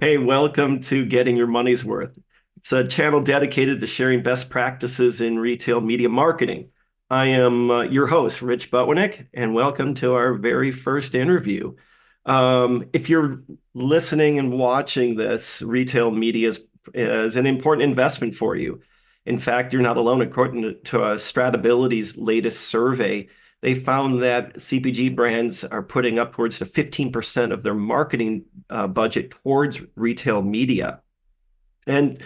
Hey, welcome to Getting Your Money's Worth. It's a channel dedicated to sharing best practices in retail media marketing. I am your host, Rich Butwinick, and welcome to our very first interview. If you're listening and watching this, retail media is an important investment for you. In fact, you're not alone. According to Stratability's latest survey, they found that CPG brands are putting upwards to 15% of their marketing budget towards retail media. And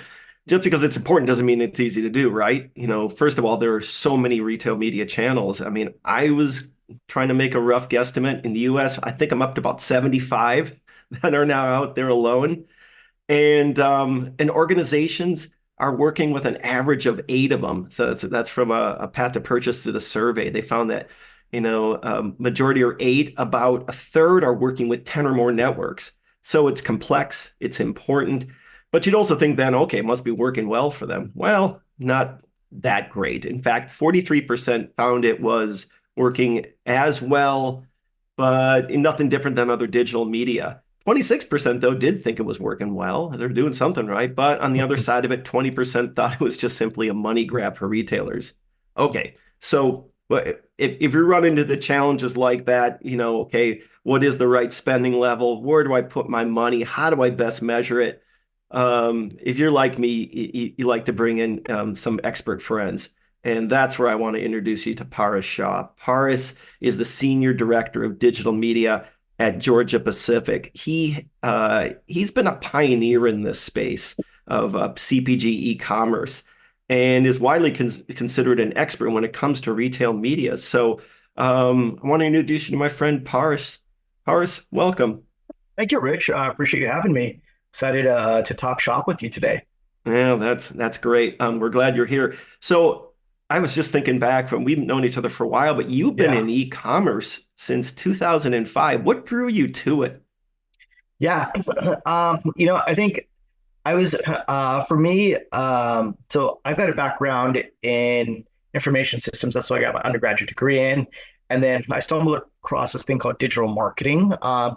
just because it's important doesn't mean it's easy to do, right? First of all, there are so many retail media channels. I mean, I was trying to make a rough guesstimate in the US. I think I'm up to about 75 that are now out there alone. And organizations are working with an average of 8 of them. So that's from a Pat to Purchase to the survey. They found that, majority are 8, about a third are working with 10 or more networks. So it's complex, it's important, but you'd also think then, okay, it must be working well for them. Well, not that great. In fact, 43% found it was working as well, but nothing different than other digital media. 26% though did think it was working well. They're doing something right. But on the other side of it, 20% thought it was just simply a money grab for retailers. Okay, so if you run into the challenges like that, okay, what is the right spending level? Where do I put my money? How do I best measure it? If you're like me, you like to bring in some expert friends. And that's where I want to introduce you to Paras Shah. Paras is the Senior Director of Digital Media at Georgia Pacific. He's been a pioneer in this space of CPG e-commerce and is widely considered an expert when it comes to retail media. So I want to introduce you to my friend Paras. Paras, welcome. Thank you, Rich. I appreciate you having me. Excited to talk shop with you today. Yeah, that's great. We're glad you're here. So I was just thinking back from we've known each other for a while, but you've been Yeah, in e-commerce since 2005. What drew you to it? yeah. I think I was for me. So I've got a background in information systems. That's what I got my undergraduate degree in, and then I stumbled across this thing called digital marketing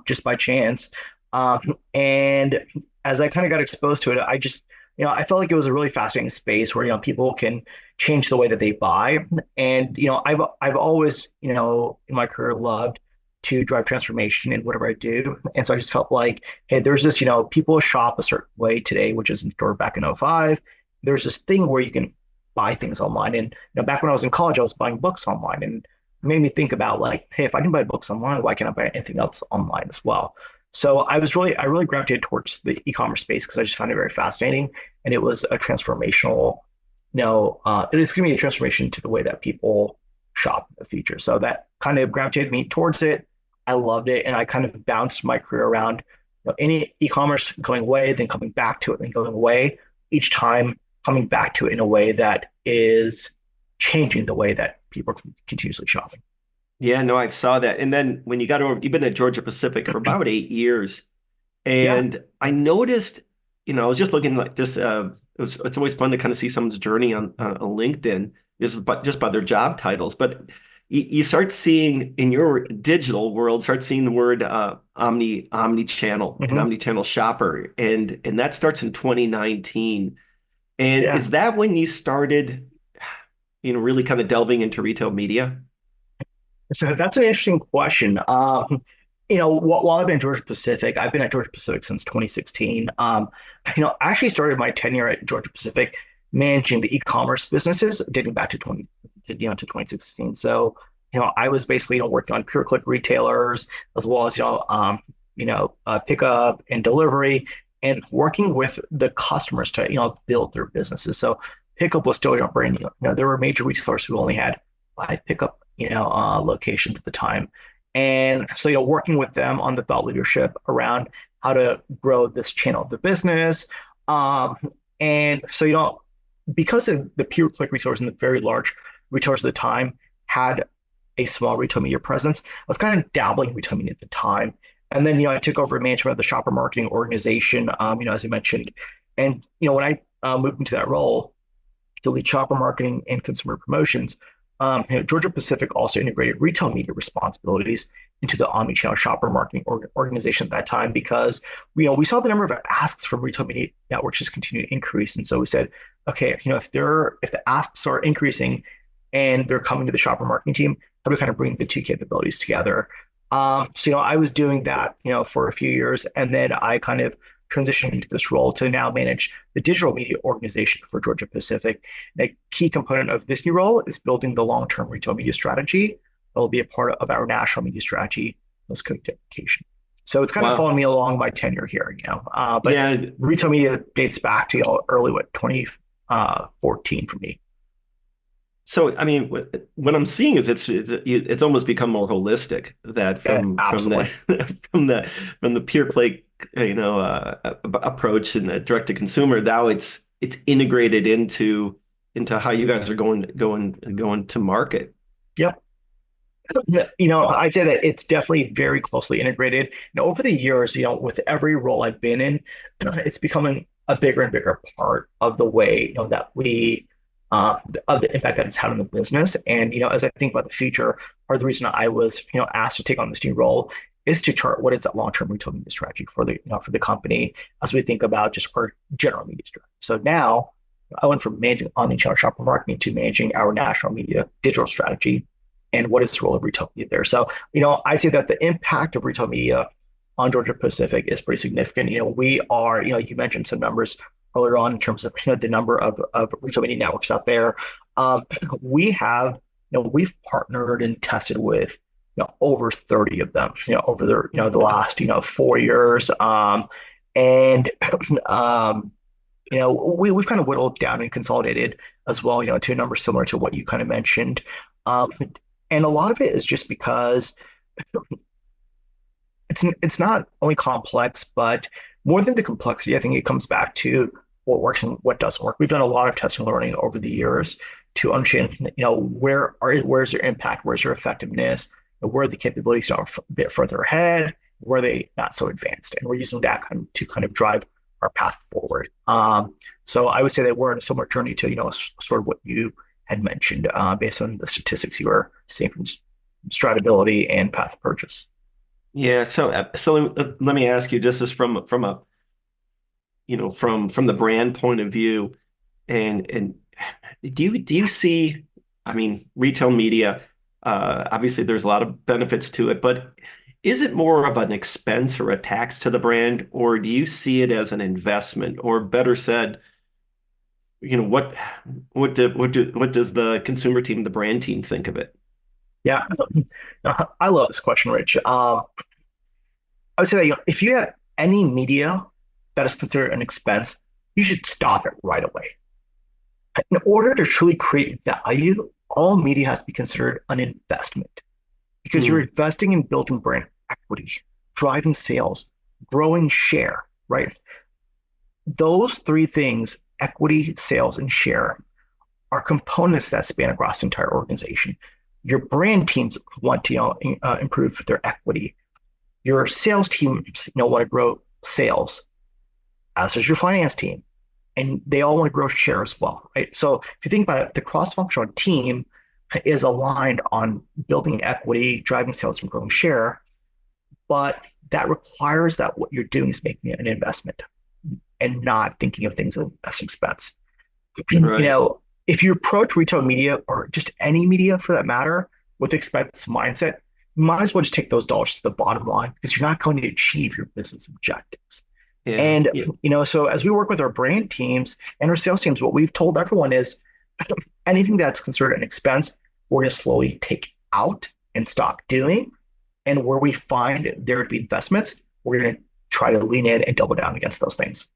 just by chance. And as I kind of got exposed to it, I just I felt like it was a really fascinating space where people can change the way that they buy. And I've always in my career loved to drive transformation in whatever I do. And so I just felt like, hey, there's this, people shop a certain way today, which is in store back in '05. There's this thing where you can buy things online. And back when I was in college, I was buying books online, and it made me think about like, hey, if I can buy books online, why can't I buy anything else online as well? So I really gravitated towards the e-commerce space because I just found it very fascinating, and it was a transformational, it is going to be a transformation to the way that people shop in the future. So that kind of gravitated me towards it. I loved it, and I kind of bounced my career around any e-commerce going away, then coming back to it, then going away. Each time coming back to it in a way that is changing the way that people are continuously shopping. Yeah, no, I saw that. And then when you got over, you've been at Georgia Pacific for about 8 years. Yeah. And I noticed, I was just looking like this, it's always fun to kind of see someone's journey on LinkedIn just by their job titles. But you start seeing in your digital world, start seeing the word omni-channel, an Hmm. omni-channel shopper. And that starts in 2019. And Yeah. is that when you started, really kind of delving into retail media? So that's an interesting question. While I've been at Georgia Pacific, I've been at Georgia Pacific since 2016. I actually started my tenure at Georgia Pacific managing the e-commerce businesses dating back to 2016. So, I was basically, working on pure click retailers as well as, pickup and delivery and working with the customers to, build their businesses. So pickup was still, brand new. There were major retailers who only had 5 pickup, locations at the time. And so, working with them on the thought leadership around how to grow this channel of the business. And so, because of the pure click retailers and the very large retailers at the time had a small retail media presence, I was kind of dabbling in retail media at the time. And then, I took over management of the shopper marketing organization, as I mentioned. And, when I moved into that role to lead shopper marketing and consumer promotions, Georgia Pacific also integrated retail media responsibilities into the omnichannel shopper marketing organization at that time because we saw the number of asks from retail media networks just continue to increase, and so we said, okay, if the asks are increasing and they're coming to the shopper marketing team, how do we kind of bring the two capabilities together? So I was doing that for a few years, and then I kind of transitioned into this role to now manage the digital media organization for Georgia Pacific. And a key component of this new role is building the long-term retail media strategy that will be a part of our national media strategy, post communication. So it's kind of Wow. following me along my tenure here, but Yeah. retail media dates back to early 2014 for me. So, I mean, what I'm seeing is it's almost become more holistic that Yeah, from the absolutely. from the pure play, approach and the direct to consumer. Now it's integrated into how you guys are going to market. Yep. I'd say that it's definitely very closely integrated. Over the years, with every role I've been in, it's becoming a bigger and bigger part of the way, that we, of the impact that it's had on the business. And, as I think about the future, part of the reason I was, asked to take on this new role is to chart what is that long-term retail media strategy for the company as we think about just our general media strategy. So now I went from managing omnichannel shopper marketing to managing our national media digital strategy and what is the role of retail media there. So, I say that the impact of retail media on Georgia Pacific is pretty significant. We are, you mentioned some numbers earlier on in terms of the number of retail media networks out there. Um, we have, we've partnered and tested with over 30 of them, over the last 4 years. And we've kind of whittled down and consolidated as well, to a number similar to what you kind of mentioned. Um, and a lot of it is just because it's not only complex, but more than the complexity, I think it comes back to what works and what doesn't work. We've done a lot of testing and learning over the years to understand, where's their impact, where's their effectiveness, where are the capabilities are a bit further ahead, where are they not so advanced, and we're using that to kind of drive our path forward. So I would say that we're in a similar journey to sort of what you had mentioned, based on the statistics you were seeing from stratability and path of purchase. Yeah. So let me ask you, just as from a from the brand point of view, and do you see, I mean, retail media, obviously there's a lot of benefits to it, but is it more of an expense or a tax to the brand, or do you see it as an investment? Or better said, what does the consumer team, the brand team think of it? Yeah, I love this question, Rich. I would say that if you have any media that is considered an expense, you should stop it right away. In order to truly create value, all media has to be considered an investment because you're Hmm. investing in building brand equity, driving sales, growing share, right? Those three things, equity, sales, and share, are components that span across the entire organization. Your brand teams want to improve their equity. Your sales teams want to grow sales, as does your finance team, and they all want to grow share as well, right? So if you think about it, the cross-functional team is aligned on building equity, driving sales, and growing share, but that requires that what you're doing is making an investment and not thinking of things as expense. Right. If you approach retail media or just any media for that matter with expense mindset, you might as well just take those dollars to the bottom line because you're not going to achieve your business objectives. Yeah. And Yeah. so as we work with our brand teams and our sales teams, what we've told everyone is anything that's considered an expense, we're going to slowly take out and stop doing. And where we find there would be investments, we're going to try to lean in and double down against those things.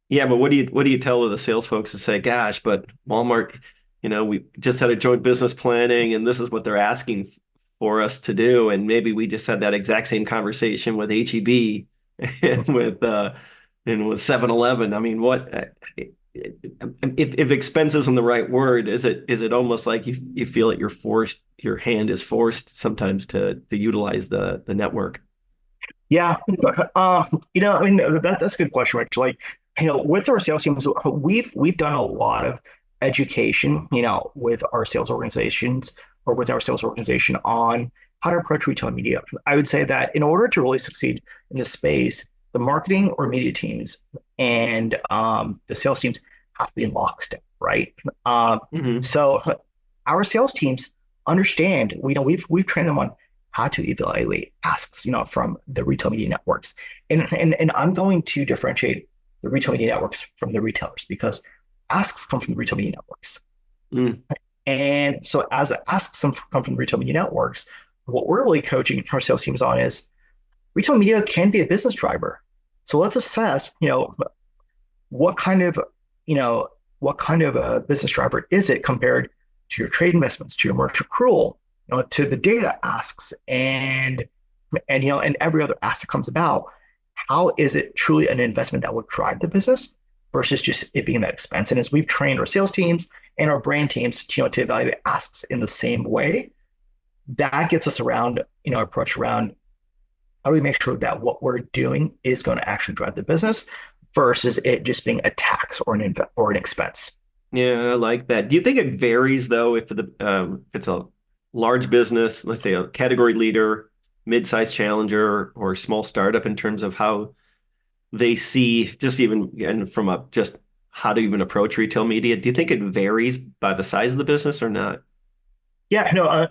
Yeah, but what do you tell the sales folks to say, gosh, but Walmart, we just had a joint business planning and this is what they're asking for us to do. And maybe we just had that exact same conversation with HEB and with 7-Eleven. I mean, if expense isn't the right word, is it almost like you feel that your hand is forced sometimes to utilize the network? Yeah, that's a good question, Rich. Like, with our sales teams, we've done a lot of education, with our sales organizations or with our sales organization on how to approach retail media. I would say that in order to really succeed in this space, the marketing or media teams and the sales teams have to be in lockstep, right? Um, Hmm. so our sales teams understand, we've trained them on how to evaluate asks, from the retail media networks. And I'm going to differentiate the retail media networks from the retailers because asks come from the retail media networks. Mm. And so as asks come from the retail media networks, what we're really coaching our sales teams on is retail media can be a business driver. So let's assess, what kind of, you know, what kind of a business driver is it compared to your trade investments, to your merch accrual, to the data asks and every other ask that comes about. How is it truly an investment that will drive the business versus just it being that expense? And as we've trained our sales teams and our brand teams, to evaluate asks in the same way, that gets us around, approach around how do we make sure that what we're doing is going to actually drive the business versus it just being a tax or an expense. Yeah, I like that. Do you think it varies though if it's a large business, let's say a category leader, mid-sized challenger, or small startup in terms of how they see just even and from a just how to even approach retail media? Do you think it varies by the size of the business or not? Yeah, no,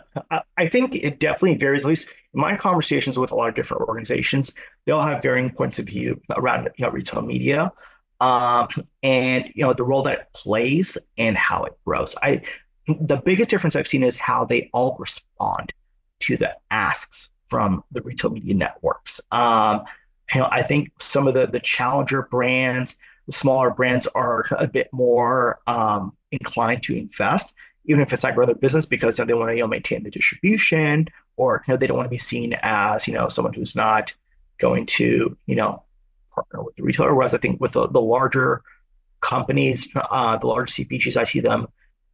I think it definitely varies. At least in my conversations with a lot of different organizations, they all have varying points of view around retail media, um, and the role that it plays and how it grows. The biggest difference I've seen is how they all respond to the asks from the retail media networks. I think some of the challenger brands, the smaller brands, are a bit more inclined to invest even if it's like rather business because they want to maintain the distribution or they don't want to be seen as someone who's not going to partner with the retailer. Whereas I think with the larger companies, the large CPGs, I see them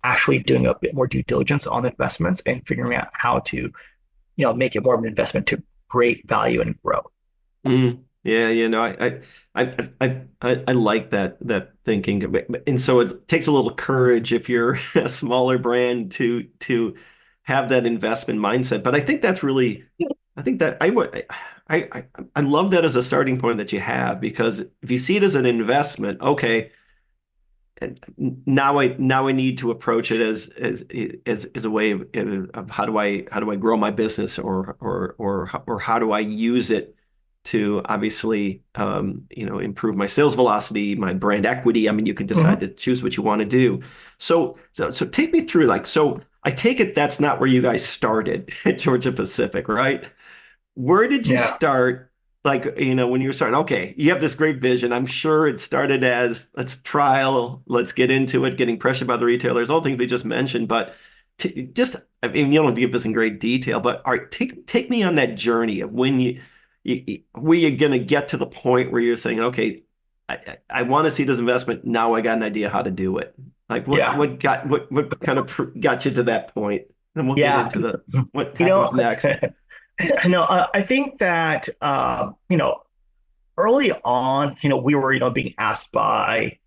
actually doing a bit more due diligence on the investments and figuring out how to make it more of an investment to create value and grow. Mm, yeah, I like that thinking, and so it takes a little courage if you're a smaller brand to have that investment mindset. But I think that's really, I think that I would, I love that as a starting point that you have because if you see it as an investment, okay, and now I need to approach it as a way of how do I grow my business or how do I use it to obviously improve my sales velocity, my brand equity. I mean, you can decide Mhm. to choose what you want to do. So take me through so I take it that's not where you guys started at Georgia Pacific, right? Where did you Yeah, start? Like, when you were starting, okay, you have this great vision. I'm sure it started as let's trial, let's get into it, getting pressured by the retailers, all things we just mentioned. But just, I mean, you don't have to give this in great detail, but all right, take me on that journey of when where you're going to get to the point where you're saying, okay, I want to see this investment. Now I got an idea how to do it. Like yeah, what kind of got you to that point? Then we'll get yeah. into the what You happens know, next. no, I think that early on, we were being asked by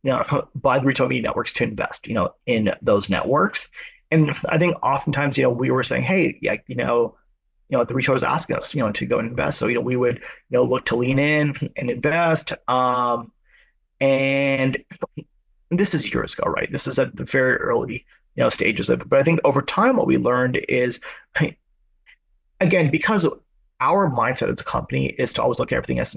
the retail media networks to invest, in those networks, and I think oftentimes, we were saying, hey, yeah, the retailers asking us, to go and invest, so we would look to lean in and invest, and this is years ago, right? This is at the very early stages of it, but I think over time, what we learned is again, because our mindset as a company is to always look at everything as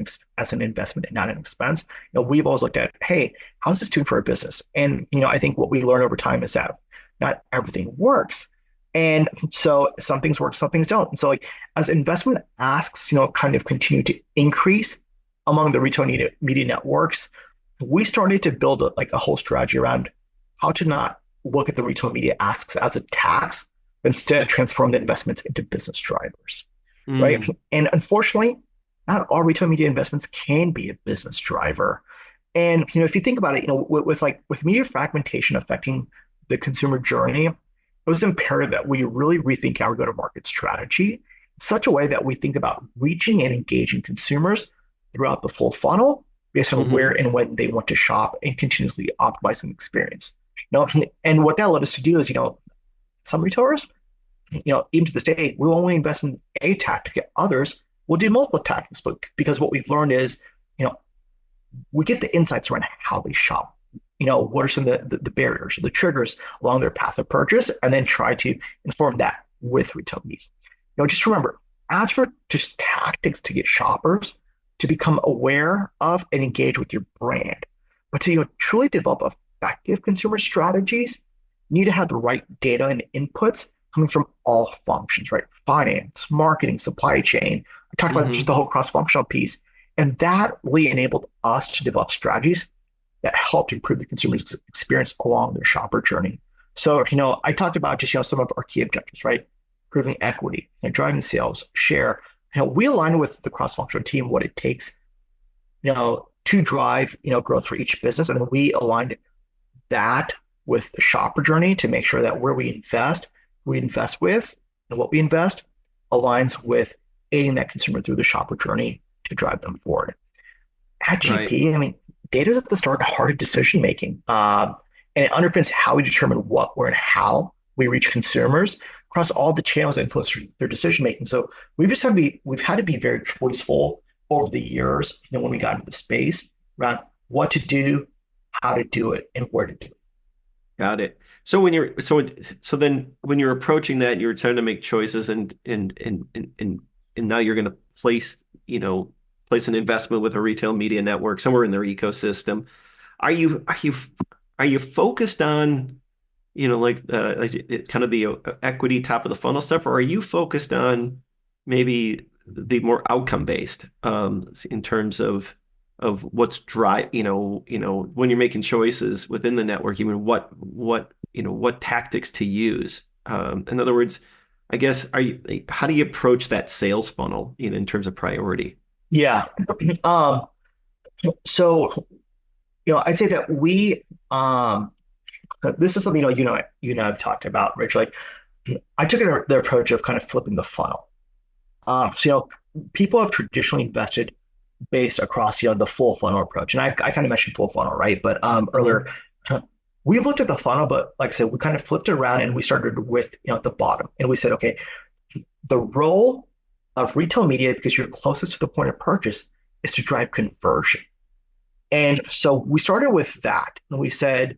an investment and not an expense. We've always looked at, hey, how's this doing for our business? And I think what we learn over time is that not everything works, and so some things work, some things don't. And so, like as investment asks, kind of continue to increase among the retail media networks, we started to build a whole strategy around how to not look at the retail media asks as a tax, but instead transform the investments into business drivers, right? Mm, And unfortunately, not all retail media investments can be a business driver. And if you think about it, with media fragmentation affecting the consumer journey, it was imperative that we really rethink our go-to-market strategy in such a way that we think about reaching and engaging consumers throughout the full funnel based on where mhm. and when they want to shop and continuously optimizing the experience. And what that led us to do is, some retailers, even to this day, we only invest in a tactic. Others will do multiple tactics, but because what we've learned is, you know, we get the insights around how they shop. What are some of the barriers, the triggers along their path of purchase, and then try to inform that with retail media. Just remember, ask for just tactics to get shoppers to become aware of and engage with your brand. But to truly develop effective consumer strategies, you need to have the right data and inputs coming from all functions, right? Finance, marketing, supply chain. I talked about just the whole cross-functional piece. And that really enabled us to develop strategies that helped improve the consumer's experience along their shopper journey. So, I talked about just, some of our key objectives, right? Improving equity and driving sales, share. We align with the cross-functional team what it takes, to drive, growth for each business. And then we aligned that with the shopper journey to make sure that where we invest with, and what we invest aligns with aiding that consumer through the shopper journey to drive them forward. At GP, right. I mean, data is at the start and heart of decision making, and it underpins how we determine what, where, and how we reach consumers across all the channels that influence their decision making. So we've had to be very choiceful over the years, when we got into the space around what to do, how to do it, and where to do it. Got it. So then when you're approaching that, you're trying to make choices, and now you're going to place an investment with a retail media network somewhere in their ecosystem. Are you focused on, like kind of the equity top of the funnel stuff, or are you focused on maybe the more outcome based in terms of what's when you're making choices within the network, even what tactics to use? In other words, I guess, how do you approach that sales funnel in terms of priority? Yeah. So, I'd say that this is something, you and I have talked about, Rich. Like, I took the approach of kind of flipping the funnel. So, people have traditionally invested based across, the full funnel approach. And I kind of mentioned full funnel, right? But earlier, we looked at the funnel, but like I said, we kind of flipped it around and we started with, the bottom. And we said, okay, the role of retail media, because you're closest to the point of purchase, is to drive conversion. And so we started with that. And we said,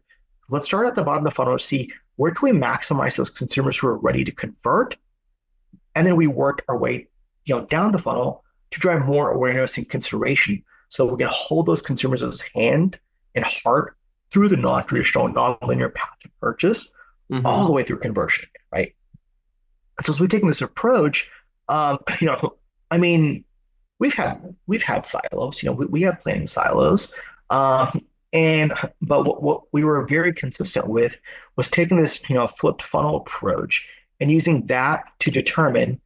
let's start at the bottom of the funnel to see where can we maximize those consumers who are ready to convert. And then we worked our way, down the funnel to drive more awareness and consideration. So we're going to hold those consumers' hand and heart through the non-traditional, non-linear path to purchase, all the way through conversion, right? And so as we've taken this approach, I mean, we've had silos, we have planning silos, but what we were very consistent with was taking this, flipped funnel approach and using that to determine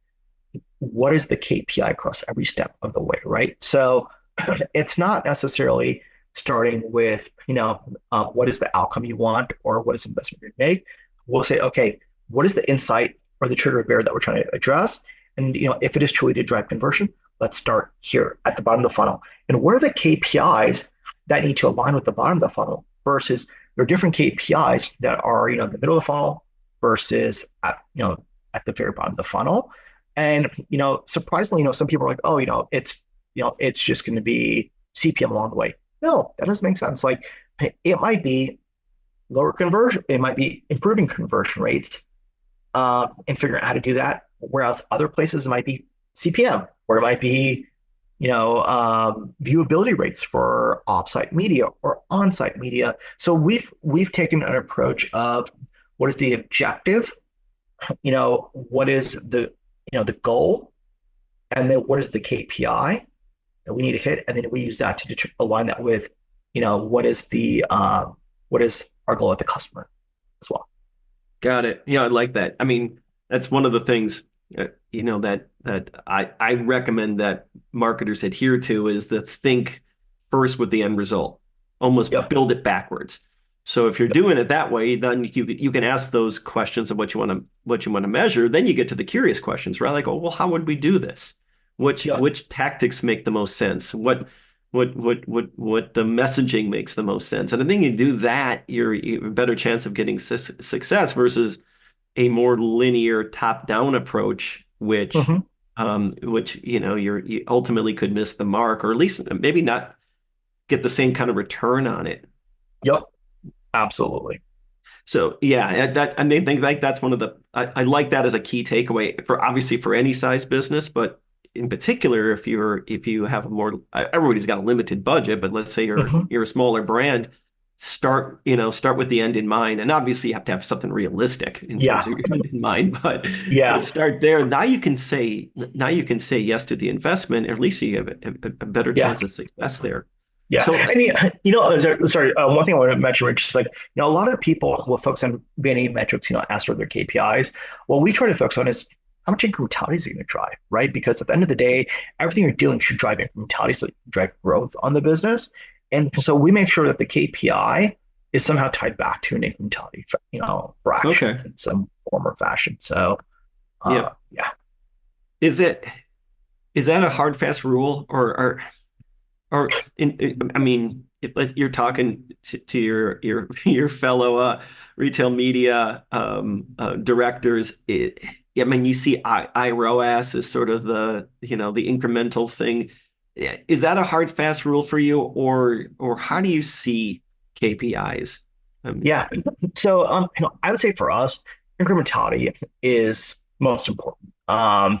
what is the KPI across every step of the way, right? So it's not necessarily starting with, what is the outcome you want or what is the investment you make. We'll say, okay, what is the insight or the trigger barrier that we're trying to address? And, if it is truly to drive conversion, let's start here at the bottom of the funnel. And what are the KPIs that need to align with the bottom of the funnel versus there are different KPIs that are, the middle of the funnel versus at the very bottom of the funnel. And, surprisingly, some people are like, oh, it's just going to be CPM along the way. No, that doesn't make sense. Like, it might be lower conversion. It might be improving conversion rates and figuring out how to do that. Whereas other places it might be CPM, or it might be, viewability rates for offsite media or onsite media. So we've taken an approach of what is the objective, what is the goal, and then what is the KPI that we need to hit, and then we use that to align that with, what is our goal at the customer as well. Got it. Yeah, I like that. I mean, that's one of the things, that I recommend that marketers adhere to is to think first with the end result, almost build it backwards. So if you're doing it that way, then you can ask those questions of what you want to measure. Then you get to the curious questions, right? Like, oh, well, how would we do this? Which tactics make the most sense? What what the messaging makes the most sense. And I think you do that, you have a better chance of getting success versus a more linear top-down approach, Hmm. which you ultimately could miss the mark, or at least maybe not get the same kind of return on it. Yep, absolutely. So yeah, that I mean, think like that's one of the I like that as a key takeaway for obviously for any size business, but in particular if you have a more everybody's got a limited budget, but let's say Hmm. you're a smaller brand, start with the end in mind, and obviously you have to have something realistic in terms Yeah, of your end in mind, but yeah, start there. Now you can say yes to the investment, or at least you have a better yeah. chance of success there. Yeah, So and sorry, one thing I want to mention, Rich, is like, a lot of people will focus on vanity metrics, as for their KPIs. What we try to focus on is how much incrementality is it going to drive, right? Because at the end of the day, everything you're doing should drive incrementality, so you drive growth on the business. And so we make sure that the KPI is somehow tied back to an incrementality, fraction okay, in some form or fashion. So, yeah, yeah, is it is that a hard fast rule I mean, if you're talking to your fellow retail media directors, I mean, you see IROAS as sort of the incremental thing. Is that a hard fast rule for you, or how do you see KPIs? yeah. So, I would say for us, incrementality is most important. And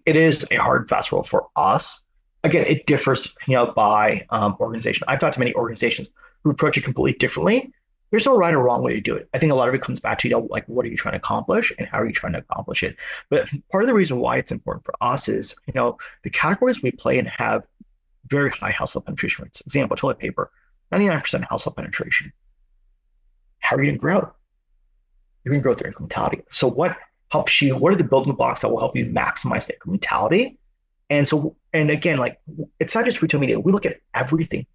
it is a hard and fast rule for us. Again, it differs, by organization. I've talked to many organizations who approach it completely differently. There's no right or wrong way to do it. I think a lot of it comes back to, like, what are you trying to accomplish and how are you trying to accomplish it? But part of the reason why it's important for us is, the categories we play in have very high household penetration rates. Example, toilet paper, 99% household penetration. How are you going to grow? You're going to grow through incrementality. So what are the building blocks that will help you maximize the incrementality? And again, like, it's not just retail media. We look at everything,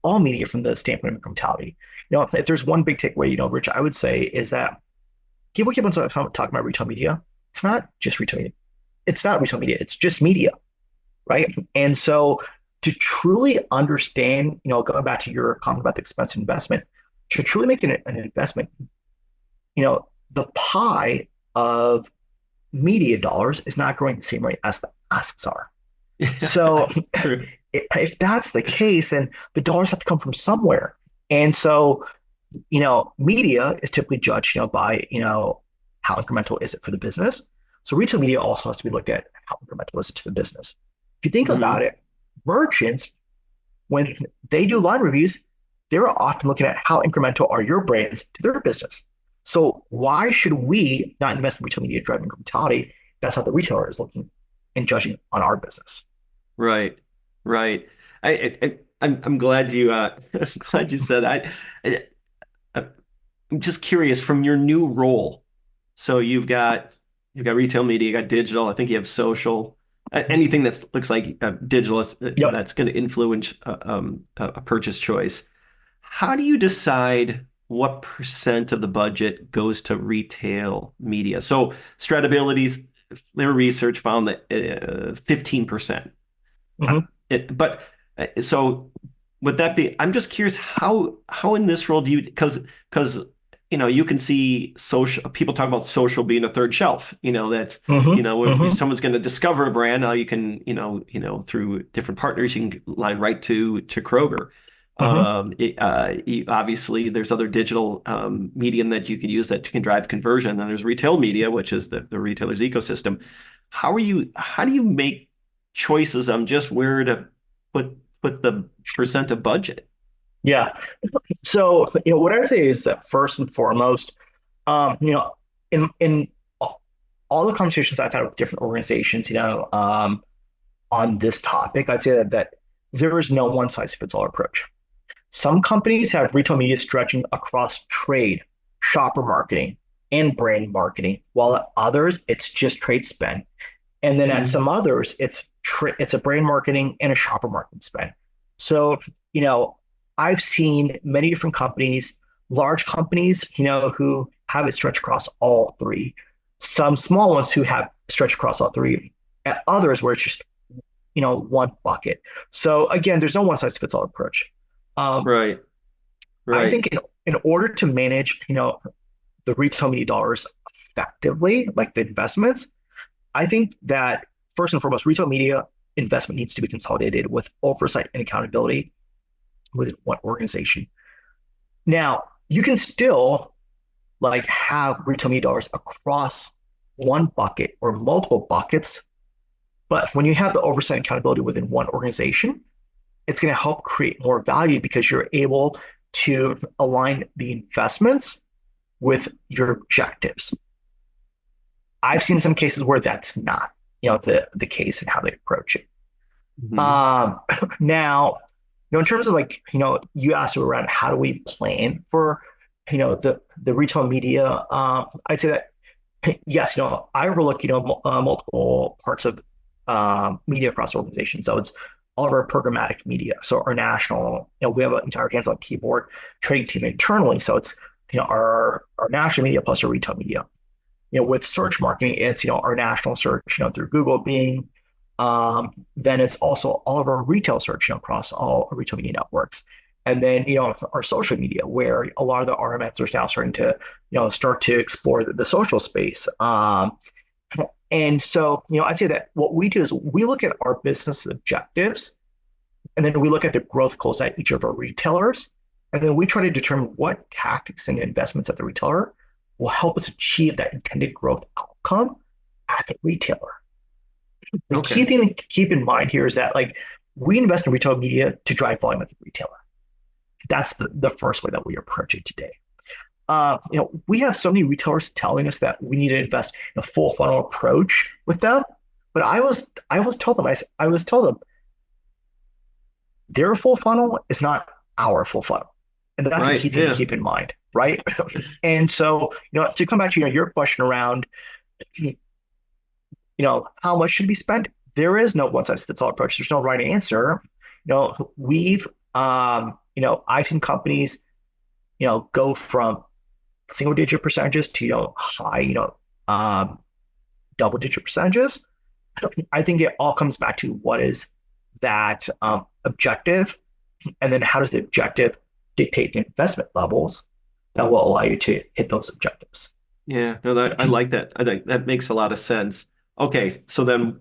all media from the standpoint of incrementality. If there's one big takeaway, Rich, I would say is that people keep on talking about retail media. It's not just retail media. It's not retail media. It's just media, right? And so to truly understand, going back to your comment about the expense investment, to truly make an investment, the pie of media dollars is not growing the same rate as the asks are. So True. if that's the case, then the dollars have to come from somewhere. And so, media is typically judged, by, how incremental is it for the business. So retail media also has to be looked at how incremental is it to the business. If you think about Mhm. it, merchants, when they do line reviews, they're often looking at how incremental are your brands to their business. So why should we not invest in retail media driving incrementality? That's how the retailer is looking and judging on our business. Right, right. I'm glad you I'm glad you said I I'm just curious from your new role. So you've got retail media, you got digital. I think you have social. Anything that looks like digital Yep. that's going to influence a purchase choice. How do you decide what percent of the budget goes to retail media? So Stratability, their research found that 15%. Hmm. But so would that be, I'm just curious how in this role do you because you can see social people talk about social being a third shelf. That's Hmm. when Hmm. someone's going to discover a brand, now you can, through different partners, you can line right to Kroger. Hmm. Obviously, there's other digital medium that you can use that can drive conversion. Then there's retail media, which is the retailer's ecosystem. How do you make choices on just where to put the percent of budget? Yeah. So, what I would say is that first and foremost, in all the conversations I've had with different organizations, on this topic, I'd say that there is no one size fits all approach. Some companies have retail media stretching across trade, shopper marketing, and brand marketing, while at others, it's just trade spend. And then at Mhm. some others, it's a brand marketing and a shopper marketing spend. So, you know, I've seen many different companies, large companies, who have it stretch across all three. Some small ones who have stretch across all three. At others where it's just, one bucket. So again, there's no one size fits all approach. Um, Right. I Right. think in order to manage, the retail media dollars effectively, like the investments, I think that first and foremost, retail media investment needs to be consolidated with oversight and accountability within one organization. Now, you can still like have retail media dollars across one bucket or multiple buckets, but when you have the oversight and accountability within one organization, it's going to help create more value because you're able to align the investments with your objectives. I've seen some cases where that's not, the case and how they approach it. Mhm. Um, now, in terms of like, you asked around how do we plan for, the retail media. I'd say that yes, I overlook, multiple parts of media across organizations. So it's all of our programmatic media. So our national, we have an entire hands-on keyboard trading team internally. So it's, our national media plus our retail media. With search marketing, it's, our national search, through Google, Bing. Then it's also all of our retail search, across all retail media networks. And then, our social media, where a lot of the RMs are now starting to, start to explore the social space. And so, I'd say that what we do is we look at our business objectives, and then we look at the growth goals at each of our retailers. And then we try to determine what tactics and investments at the retailer will help us achieve that intended growth outcome at the retailer. The key Okay. thing to keep in mind here is that like we invest in retail media to drive volume at the retailer. That's the first way that we approach it today. We have so many retailers telling us that we need to invest in a full funnel approach with them. But I was told them I was told them their full funnel is not our full funnel. And that's a Right. key thing to Yeah. keep in mind, right? And so, to come back to your question around, how much should be spent? There is no one size fits all approach. There's no right answer. I've seen companies, go from single digit percentages to, high, um, double digit percentages. I think it all comes back to what is that objective, and then how does the objective dictate the investment levels that will allow you to hit those objectives. Yeah. No, that I like that. I think that makes a lot of sense. Okay. So then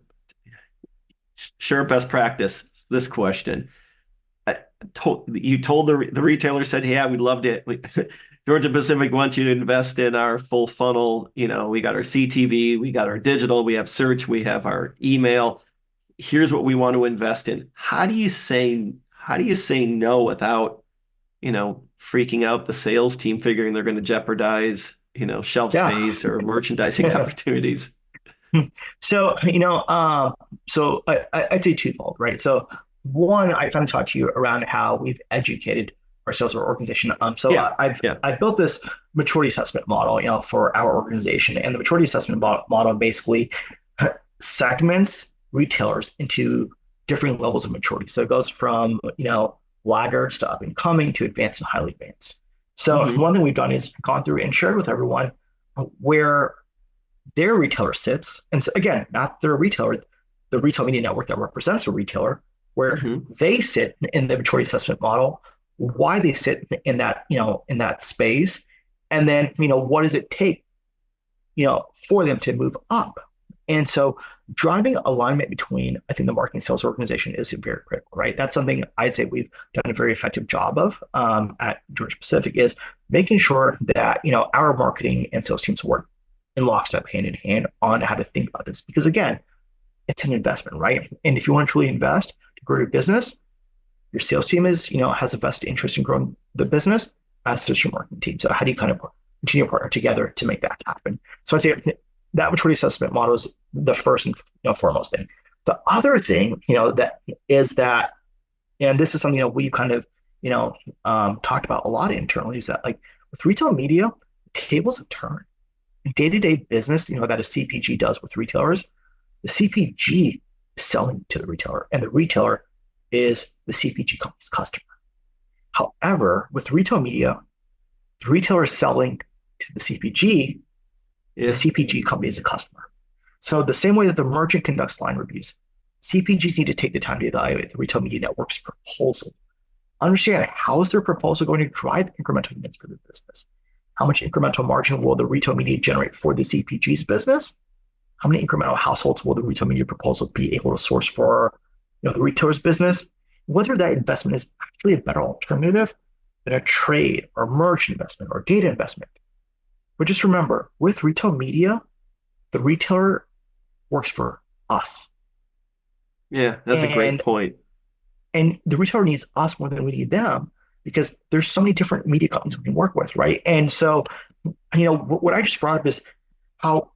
share best practice this question. You told the retailer said, yeah, we loved it. Georgia Pacific wants you to invest in our full funnel. We got our CTV, we got our digital, we have search, we have our email. Here's what we want to invest in. How do you say no without, freaking out the sales team figuring they're going to jeopardize, shelf Yeah. space or merchandising opportunities? So, I'd say twofold, right? So, one, I kind of talked to you around how we've educated ourselves, our organization. So Yeah. Yeah. I built this maturity assessment model, for our organization, and the maturity assessment model basically segments retailers into different levels of maturity. So it goes from, laggards to up and coming to advanced and highly advanced. So Hmm. one thing we've done is gone through and shared with everyone where their retailer sits. And so, again, not their retailer, the retail media network that represents a retailer, where Hmm. they sit in the maturity assessment model, why they sit in that, in that space, and then, what does it take, for them to move up. And so driving alignment between, I think, the marketing sales organization is very critical, right? That's something I'd say we've done a very effective job of at Georgia Pacific, is making sure that, our marketing and sales teams work in lockstep, hand in hand, on how to think about this. Because again, it's an investment, right? And if you want to truly invest to grow your business, your sales team has a vested interest in growing the business, as does your marketing team. So how do you kind of continue to partner together to make that happen? So I'd say that maturity assessment model is the first and foremost thing. The other thing, that is that, and this is something that we kind of, talked about a lot internally, is that like with retail media, tables have turned. In day-to-day business, that a CPG does with retailers, the CPG is selling to the retailer, and the retailer is the CPG company's customer. However, with retail media, the retailer is selling to the CPG, the Yeah. CPG company is a customer. So the same way that the merchant conducts line reviews, CPGs need to take the time to evaluate the retail media network's proposal. Understand, how is their proposal going to drive incremental units for the business? How much incremental margin will the retail media generate for the CPG's business? How many incremental households will the retail media proposal be able to source for, the retailer's business? Whether that investment is actually a better alternative than a trade or merge investment or data investment. But just remember, with retail media, the retailer works for us. Yeah, that's a great And point. and the retailer needs us more than we need them because there's so many different media companies we can work with, right? And so, what I just brought up is how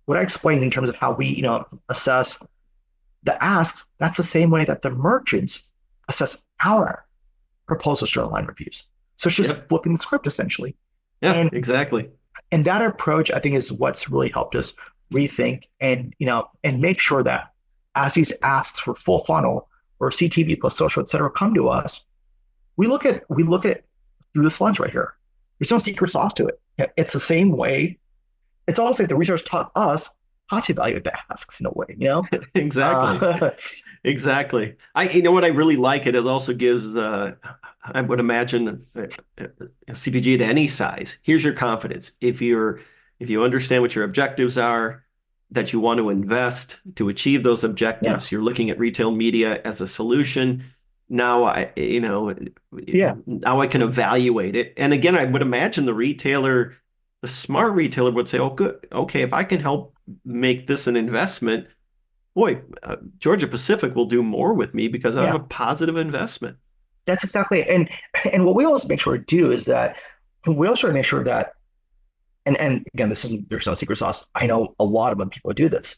what I explained in terms of how we, assess the asks. That's the same way that the merchants assess our proposal share line reviews. So it's just Yep. flipping the script essentially. Yeah, And exactly. and that approach, I think, is what's really helped us rethink and make sure that as these asks for full funnel or CTV plus social, et cetera, come to us, we look at it through this lens right here. There's no secret sauce to it. It's the same way. It's almost like the research taught us how to evaluate the asks in a way. Exactly. Uh, Exactly. What I really like, it also gives, I would imagine, a CPG at any size. Here's your confidence. If you understand what your objectives are, that you want to invest to achieve those yeah, objectives, you're looking at retail media as a solution. Now yeah, now I can evaluate it. And again, I would imagine the smart retailer would say, "Oh, good. Okay, if I can help make this an investment." Boy, Georgia Pacific will do more with me because I'm yeah. a positive investment. That's exactly it. And what we always make sure to do is that we also make sure that and again, there's no secret sauce. I know a lot of people do this,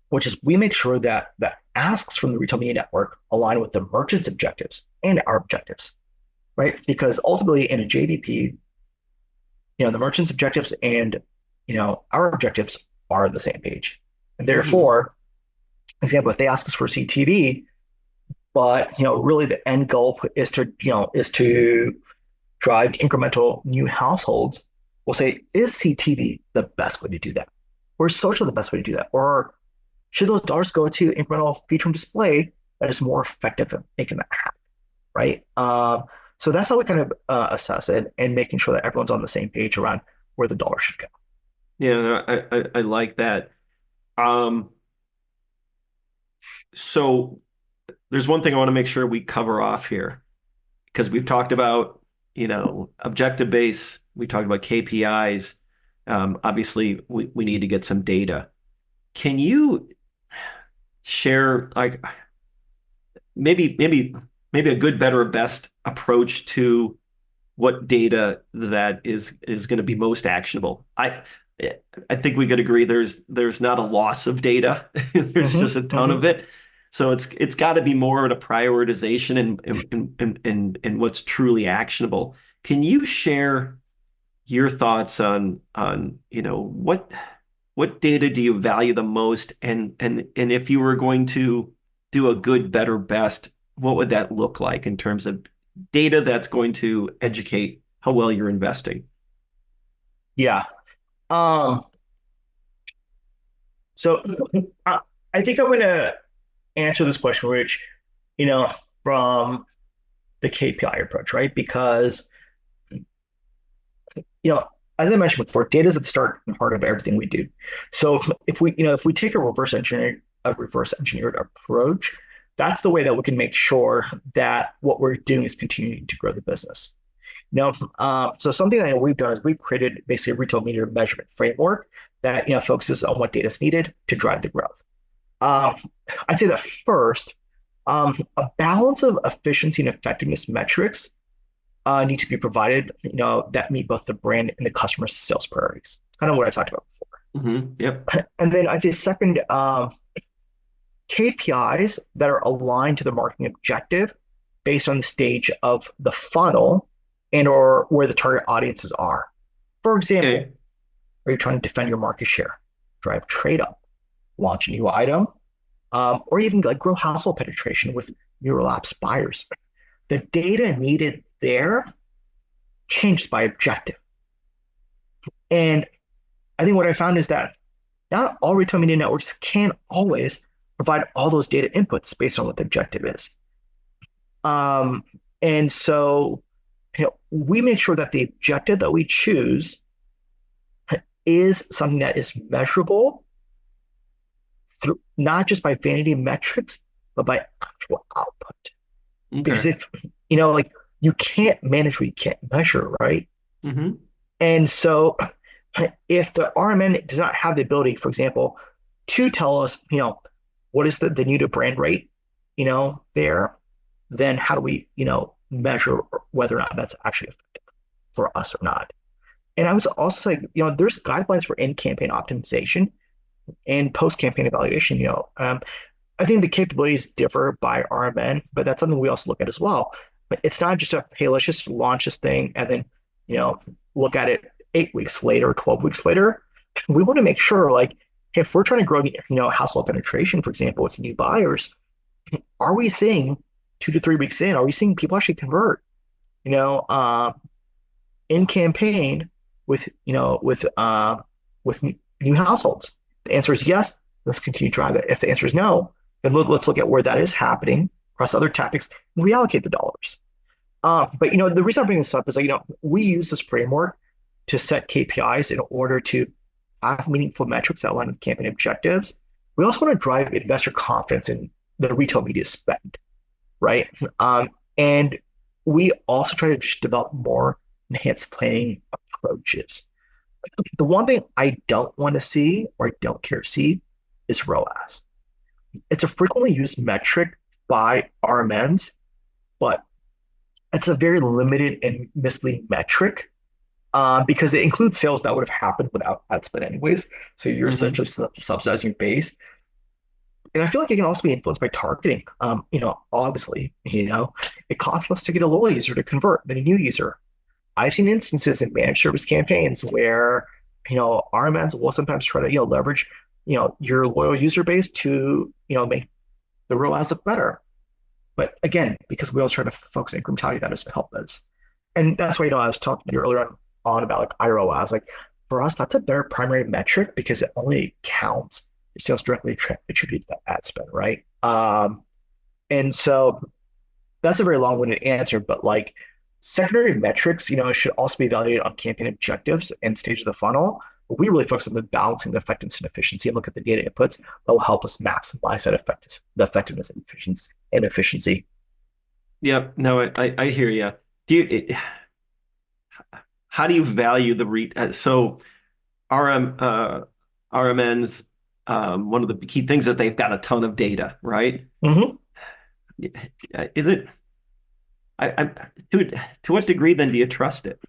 which is we make sure that the asks from the retail media network align with the merchant's objectives and our objectives, right? Because ultimately in a JBP, the merchant's objectives and our objectives are on the same page. And Hmm. therefore, for example, if they ask us for CTV, but really the end goal is to drive incremental new households, we'll say, is CTV the best way to do that? Or is social the best way to do that? Or should those dollars go to incremental feature and display that is more effective at making that happen, right? So that's how we kind of assess it and making sure that everyone's on the same page around where the dollar should go. Yeah, no, I like that. Um, so there's one thing I want to make sure we cover off here because we've talked about, objective base, we talked about KPIs. Obviously, we need to get some data. Can you share like maybe a good, better, or best approach to what data that is going to be most actionable? I think we could agree there's not a loss of data. There's Mm-hmm, just a ton of mm-hmm. it. So it's got to be more of a prioritization and what's truly actionable. Can you share your thoughts on what data do you value the most and if you were going to do a good, better, best, what would that look like in terms of data that's going to educate how well you're investing? Yeah. Um, so I, I think I'm going to answer this question, Rich, you know, from the KPI approach, right? Because, as I mentioned before, data is at the start and heart of everything we do. So if we take a reverse engineered approach, that's the way that we can make sure that what we're doing is continuing to grow the business. So something that we've done is we've created basically a retail media measurement framework that focuses on what data is needed to drive the growth. Um, I'd say that first, a balance of efficiency and effectiveness metrics need to be provided, that meet both the brand and the customer sales priorities. Kind of what I talked about Yep. before. And then I'd say second, KPIs that are aligned to the marketing objective based on the stage of the funnel and or where the target audiences are. For example, Okay. are you trying to defend your market share, drive trade up, launch a new item, or even like grow household penetration with new lapsed buyers? The data needed there changes by objective. And I think what I found is that not all retail media networks can always provide all those data inputs based on what the objective is. Um, and so, we make sure that the objective that we choose is something that is measurable through not just by vanity metrics, but by actual output. Because Okay. if, like you can't manage what you can't measure, right? Hmm. And so if the RMN does not have the ability, for example, to tell us, what is the new to brand rate, there, then how do we, measure whether or not that's actually effective for us or not? And I was also like, there's guidelines for in-campaign optimization and post-campaign evaluation. I think the capabilities differ by RMN, but that's something we also look at as well. But it's not just hey, let's just launch this thing and then, you know, look at it 8 weeks later, 12 weeks later. We want to make sure, like, if we're trying to grow, household penetration, for example, with new buyers, are we seeing 2 to 3 weeks in, are we seeing people actually convert, you know, uh, in campaign with, with new households? The answer is yes. Let's continue to drive it. If the answer is no, then let's look at where that is happening across other tactics and reallocate the dollars. But the reason I bring this up is like, we use this framework to set KPIs in order to have meaningful metrics that align with campaign objectives. We also want to drive investor confidence in the retail media spend, right? And we also try to just develop more enhanced planning approaches. The one thing I don't want to see or I don't care to see is ROAS. It's a frequently used metric by RMNs, but it's a very limited and misleading metric because it includes sales that would have happened without ad spend anyways. So you're Hmm. essentially subsidizing your base. And I feel like it can also be influenced by targeting. Obviously, it costs less to get a loyal user to convert than a new user. I've seen instances in managed service campaigns where, RMNs will sometimes try to, leverage, your loyal user base to, make the ROAS look better. But again, because we always try to focus on incrementality, that doesn't help us. And that's why, I was talking to you earlier on about like iROAS. Like for us, that's a better primary metric because it only counts if sales directly attributed to that ad spend, right? And so that's a very long-winded answer, but like secondary metrics, should also be evaluated on campaign objectives and stage of the funnel. But we really focus on the balancing the effectiveness and efficiency and look at the data inputs that will help us maximize the effectiveness and efficiency. Yep. No, I hear you. Do you, how do you value the so RMNs, one of the key things is they've got a ton of data, right? Mm-hmm. Is it, I to what degree then do you trust it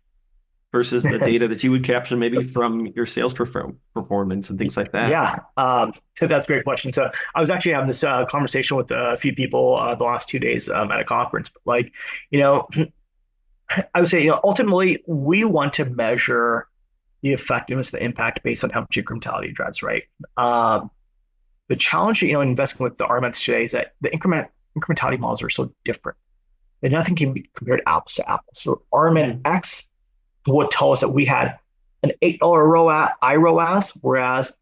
versus the data that you would capture maybe from your sales performance and things like that? Yeah, so that's a great question. So I was actually having this conversation with a few people the last 2 days at a conference. But like, you know, I would say, ultimately we want to measure the effectiveness, the impact based on how much incrementality drives, right? Um, the challenge, in investing with the RMNs today is that the incrementality models are so different that nothing can be compared apples to apples. So RMN Mm. X would tell us that we had an $8 ROAS, iROAS, whereas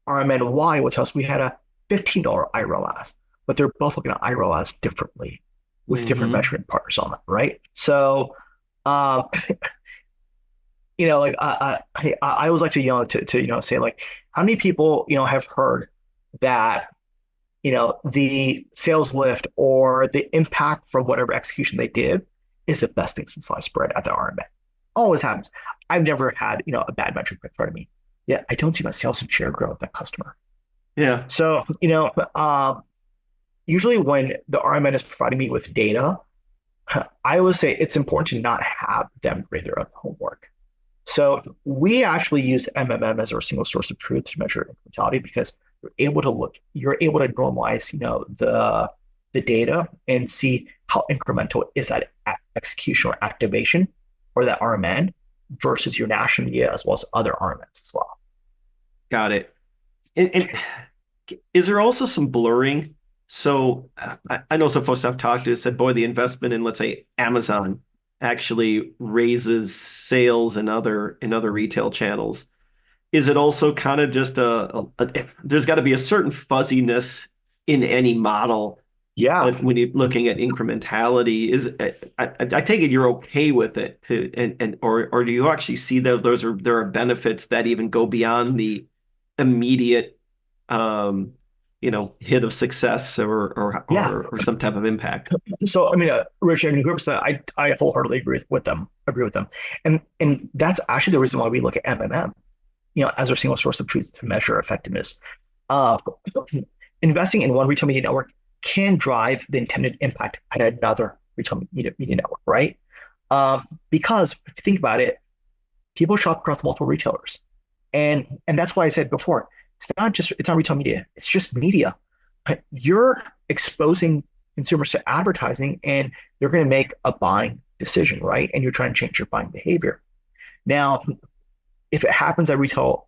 RMNY would tell us we had a $15 iROAS, but they're both looking at iROAS differently with different Hmm. measurement partners on it, right? So, um, like I always like to, say like, how many people, have heard that, the sales lift or the impact from whatever execution they did is the best thing since sliced bread at the RMA. Always happens. I've never had, a bad metric in front of me. Yeah, I don't see my sales and share grow with that customer. Yeah. So, usually when the RMN is providing me with data, I would say it's important to not have them grade their own homework. So we actually use MMM as our single source of truth to measure incrementality because you're able to normalize, the data and see how incremental is that execution or activation or that RMN versus your national media as well as other RMNs as well. Got it. And is there also some blurring? So I know some folks I've talked to said, boy, the investment in, let's say, Amazon actually raises sales in other retail channels. Is it also kind of just there's got to be a certain fuzziness in any model. Yeah. But when you're looking at incrementality, I take it you're okay with it or do you actually see that there are benefits that even go beyond the immediate um, hit of success Yeah. or some type of impact? So, I mean, Rich, I mean, groups that I wholeheartedly with them, agree with them. And that's actually the reason why we look at MMM, as our single source of truth to measure effectiveness. Uh, Investing in one retail media network can drive the intended impact at another retail media network, right? Because if you think about it, people shop across multiple retailers. And that's why I said before, it's not retail media, it's just media. You're exposing consumers to advertising and they're going to make a buying decision, right? And you're trying to change your buying behavior. Now, if it happens at retailer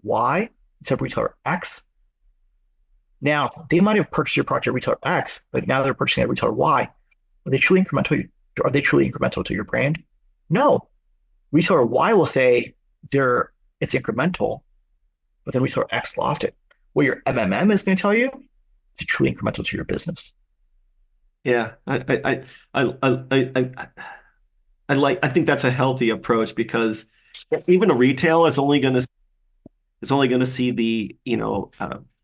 Y instead of retailer X, now they might have purchased your product at retailer X, but now they're purchasing at retailer Y. Are they truly incremental? Are they truly incremental to your brand? No. Retailer Y will say it's incremental, but then retailer X lost it. What your MMM is going to tell you is truly incremental to your business. Yeah, I think that's a healthy approach because even a retail is only going to see the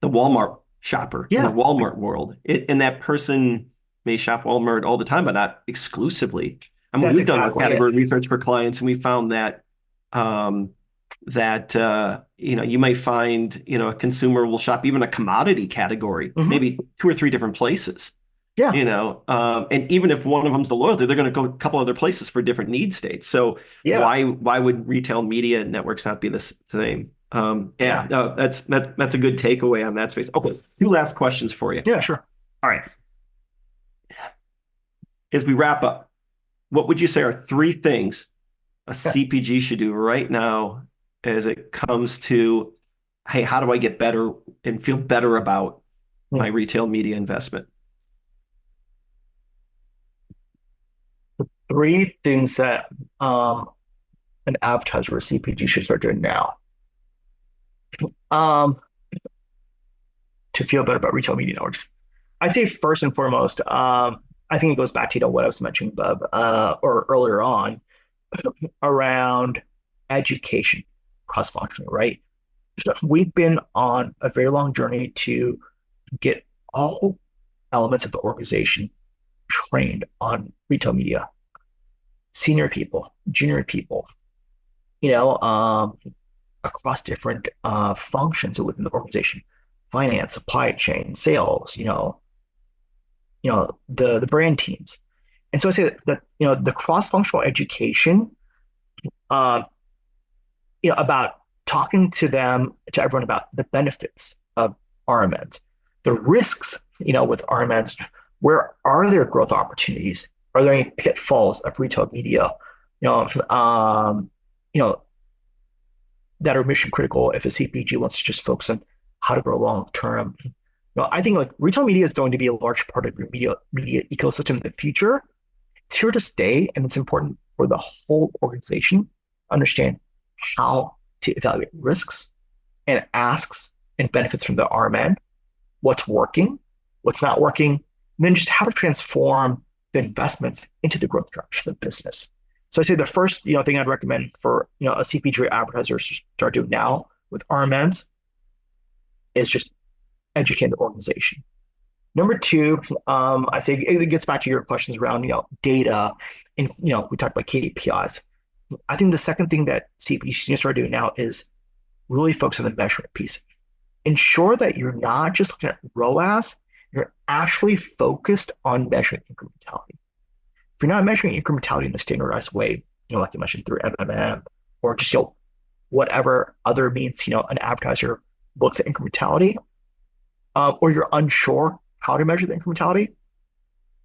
Walmart shopper in the Yeah, Walmart world. And that person may shop Walmart all the time, but not exclusively. I mean, that's we've done our exactly it. category research for clients, and we found that um, you might find a consumer will shop even a commodity category, Mm-hmm. maybe two or three different places. Yeah, And even if one of them's the loyalty, they're going to go a couple other places for different need states. So yeah, why would retail media networks not be the same? Yeah, yeah, no, that's a good takeaway on that space. Okay, two last questions for you. yeah, sure. All right, as we wrap up, what would you say are three things a Yeah. CPG should do right now as it comes to, hey, how do I get better and feel better about my Hmm. retail media investment? Three things that an advertiser or CPG should start doing now um, to feel better about retail media networks. I'd say first and foremost, I think it goes back to what I was mentioning, Bob, or earlier on around education cross-functionally, right? So we've been on a very long journey to get all elements of the organization trained on retail media, senior people, junior people, you know, um, across different functions within the organization, finance, supply chain, sales, the brand teams. And so I say that the cross-functional education, uh, about talking to everyone about the benefits of RMNs, the risks, with RMNs, where are there growth opportunities? Are there any pitfalls of retail media? You know, um, you know, that are mission critical if a CPG wants to just focus on how to grow long term. I think like retail media is going to be a large part of your media ecosystem in the future. It's here to stay, and it's important for the whole organization to understand how to evaluate risks and asks and benefits from the RMN, what's working, what's not working, and then just how to transform the investments into the growth drivers of the business. So I say the first thing I'd recommend for a CPG advertiser to start doing now with RMNs is just educate the organization. Number two, I say it gets back to your questions around data, and we talked about KPIs. I think the second thing that CPGs need to start doing now is really focus on the measurement piece. Ensure that you're not just looking at ROAS, you're actually focused on measuring incrementality. If you're not measuring incrementality in a standardized way, like you mentioned through MMM or just whatever other means, an advertiser looks at incrementality, or you're unsure how to measure the incrementality,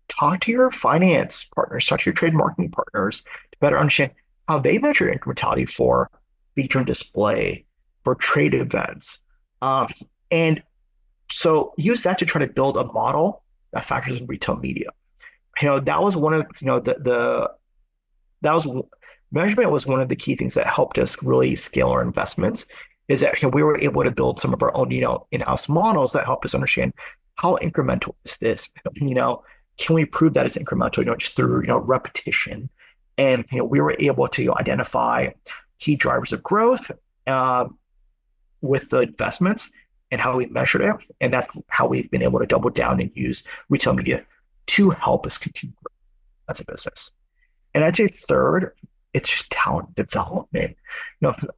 talk to your finance partners, talk to your trade marketing partners to better understand how they measure incrementality for feature and display, for trade events. And so use that to try to build a model that factors in retail media. That was one of, that was measurement was one of the key things that helped us really scale our investments is that we were able to build some of our own, in-house models that helped us understand how incremental is this? Can we prove that it's incremental, just through, repetition? And, we were able to identify key drivers of growth uh, with the investments and how we measured it. And that's how we've been able to double down and use retail media to help us continue growth as a business. And I'd say third, it's just talent development.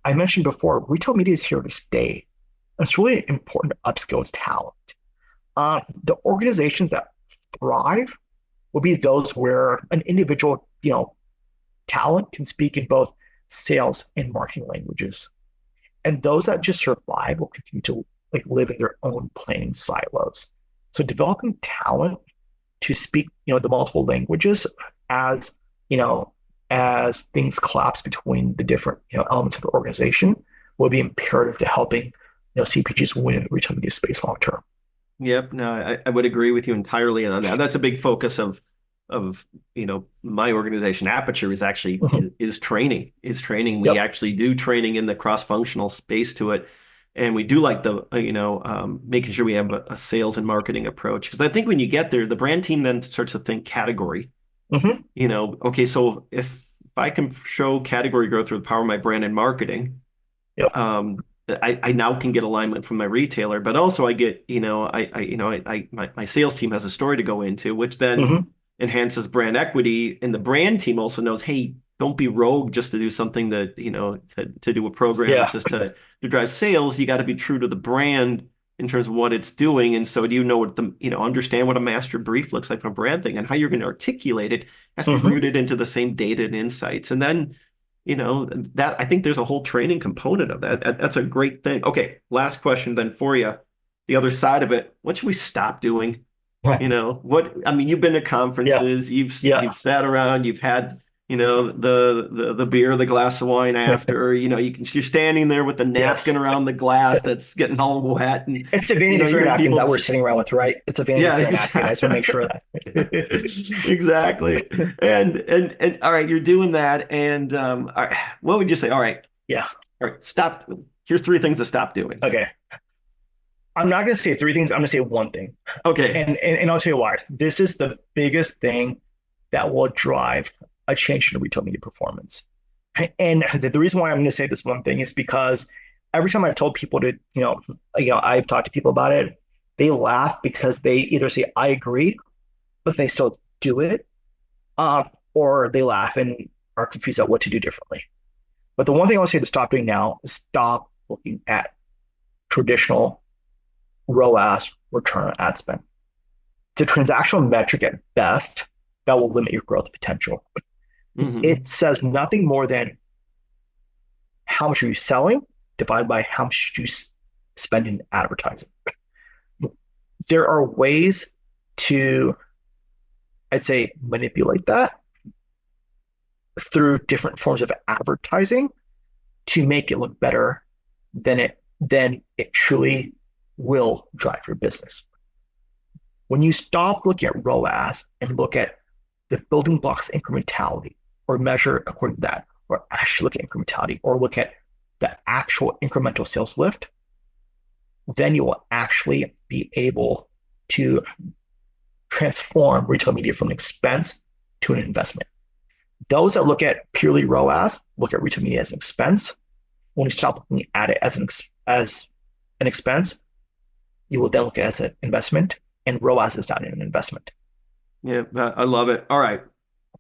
I mentioned before, retail media is here to stay. It's really important to upskill talent. The organizations that thrive will be those where an individual, talent can speak in both sales and marketing languages. And those that just survive will continue to live in their own planning silos. So developing talent to speak, the multiple languages as, as things collapse between the different, elements of the organization will be imperative to helping, CPGs win in the retail media space long term. Yep. No, I would agree with you entirely on that. That's a big focus of my organization. Aperture is actually Mm-hmm. is training. We Yep. actually do training in the cross-functional space to it. And we do like the, making sure we have a sales and marketing approach. Because I think when you get there, the brand team then starts to think category. Mm-hmm. Okay, so if I can show category growth through the power of my brand and marketing, Yep. I now can get alignment from my retailer, but also I get, my sales team has a story to go into, which then Mm-hmm. enhances brand equity. And the brand team also knows, hey, don't be rogue just to do something to do a program Yeah. just to drive sales. You got to be true to the brand in terms of what it's doing. And so do you know what understand what a master brief looks like from a brand thing and how you're going to articulate it has to be Mm-hmm. rooted into the same data and insights. And then that I think there's a whole training component of that. That's a great thing. Okay, last question then for you. The other side of it, what should we stop doing? What I mean, you've been to Yeah. conferences, Yeah. you've sat around, you've had, the beer, the glass of wine after, you're standing there with the Yes. napkin around the glass that's getting all wet and It's a Vanity you Fair hear napkin people that we're sitting around with, right? It's a Vanity yeah, Fair napkin. I just want to make sure of exactly. that. Exactly. And all right, you're doing that. And all right, what would you say? Yeah. All right, stop. Here's three things to stop doing. Okay. I'm not going to say three things. I'm going to say one thing. Okay. And I'll tell you why. This is the biggest thing that will drive a change in retail media performance. And the reason why I'm going to say this one thing is because every time I've told people to, I've talked to people about it, they laugh because they either say, I agree, but they still do it, or they laugh and are confused at what to do differently. But the one thing I'll say to stop doing now is stop looking at traditional ROAS, return on ad spend. It's a transactional metric at best that will limit your growth potential. Mm-hmm. It says nothing more than how much are you selling divided by how much you spend in advertising. There are ways to, I'd say, manipulate that through different forms of advertising to make it look better than it truly will drive your business. When you stop looking at ROAS and look at the building blocks incrementality or measure according to that, or actually look at incrementality or look at the actual incremental sales lift, then you will actually be able to transform retail media from an expense to an investment. Those that look at purely ROAS look at retail media as an expense. When you stop looking at it as an expense, you will then look at it as an investment, and ROAS is not an investment. Yeah, I love it. All right.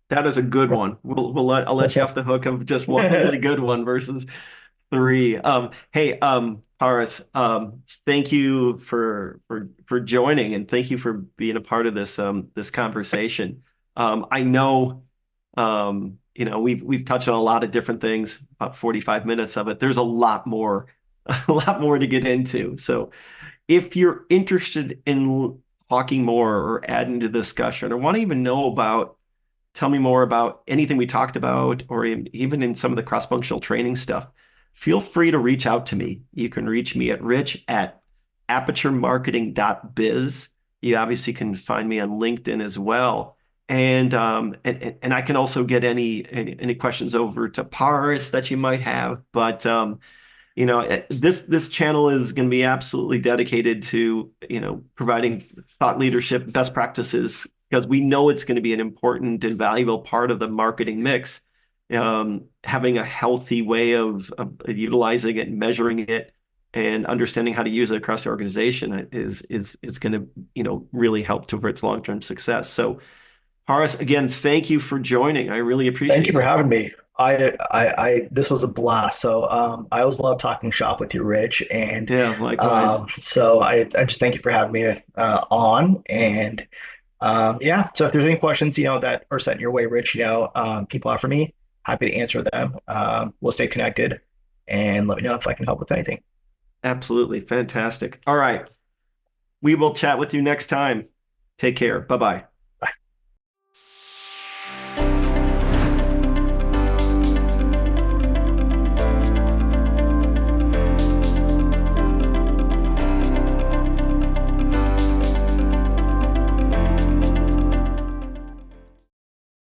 That is a good one. I'll let you off the hook of just one really good one versus three. Hey, Paras, thank you for joining and thank you for being a part of this conversation. I know, we've touched on a lot of different things, about 45 minutes of it. There's a lot more, a lot more to get into. So if you're interested in talking more or adding to the discussion or want to even know about, tell me more about anything we talked about, or even in some of the cross-functional training stuff, feel free to reach out to me. You can reach me at rich@aperturemarketing.biz. You obviously can find me on LinkedIn as well. And I can also get any questions over to Paras that you might have. But This channel is going to be absolutely dedicated to, providing thought leadership, best practices, because we know it's going to be an important and valuable part of the marketing mix. Having a healthy way of utilizing it, measuring it, and understanding how to use it across the organization is going to, really help towards long-term success. So, Paras, again, thank you for joining. I really Thank you appreciate for it. having me. This was a blast. So, I always love talking shop with you, Rich. And Yeah, likewise. so I just thank you for having me on. And yeah, so if there's any questions, that are sent your way, Rich, people offer me, happy to answer them. We'll stay connected and let me know if I can help with anything. Absolutely. Fantastic. All right. We will chat with you next time. Take care. Bye bye.